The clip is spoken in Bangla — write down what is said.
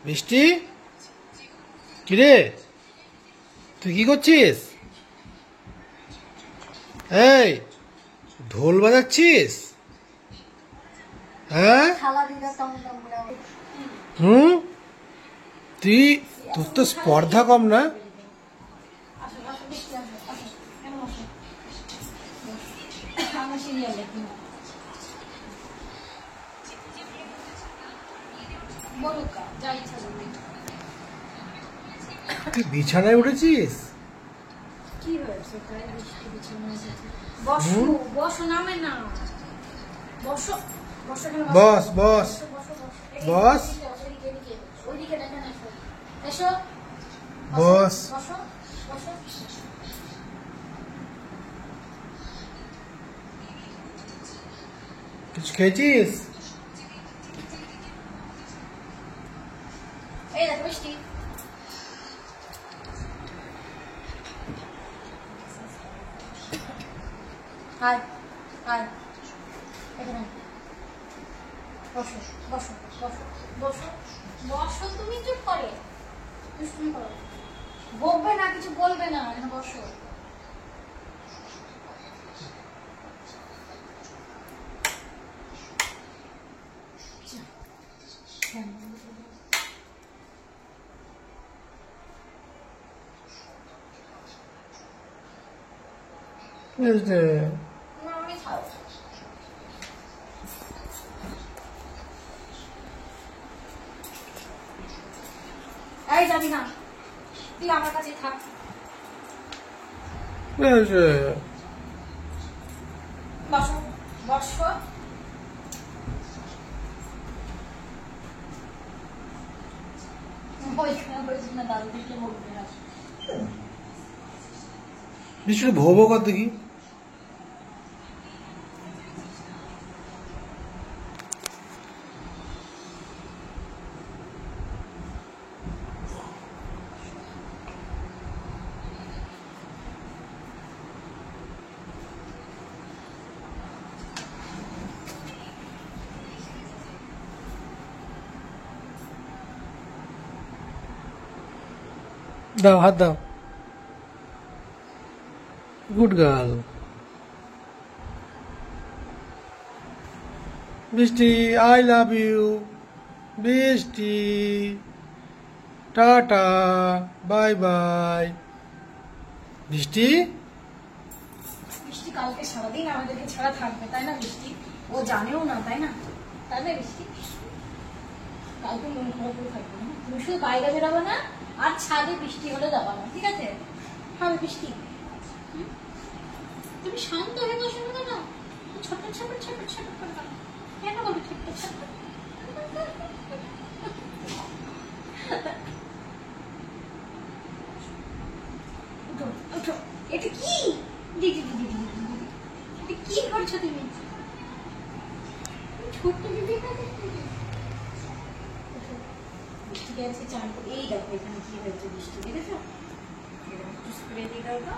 বৃষ্টি, কিরে তুই কি করছিস? এই ঢোল বাজাচ্ছিস? হ্যাঁ তুই, তোর তো স্পর্ধা কম না? তুই বিছানায় উঠেছিস? কি হয়েছে? বসো বসো, নামে না, বসো বসো, বস বস বস ওইদিকে দেখেন, এসো বস। বসো বসো। কিছু খেয়েছিস? এই দেখো বৃষ্টি, হাই হাই, এখানে বসো বসো বসো বসো বসো। তুমি চুপ করে দুষ্টুমি করো, বকবে না, কিছু বলবে না, এখানে বসো। এই যাবি না, তুই আমার কাছে থাক। বসো বসো। বৃষ্টি ভো ভো কর দেখি। দাও, হাত দাও। Good girl. বৃষ্টি, আই লাভ ইউ। বৃষ্টি, টাটা, বাই বাই। বৃষ্টি, বৃষ্টি কালকে সারাদিন আমাদেরকে ছাড়া থাকবে, তাই না বৃষ্টি? ও জানেও না, তাই না? তাই না বৃষ্টি? কালকে মন খারাপ করে থাকবে না, তুমি শুধু বাইরে বেরোবে না, আর ছাদে বৃষ্টি হলে যাবা না, ঠিক আছে? হবে বৃষ্টি, তুমি শান্ত হয়ে বসে হবে না, ছোট ছোট ছোট ছোট করে কেন বলবে ছোট ছোট? এটা কি দিদি, দিদি এটা কি করছো তুমি? ছোট্ট দিদি বৃষ্টি গেছে চান করে, এই দেখো এখানে কি হয়েছে বৃষ্টি, দেখেছো? একটু স্প্রে দিয়ে দাও তো।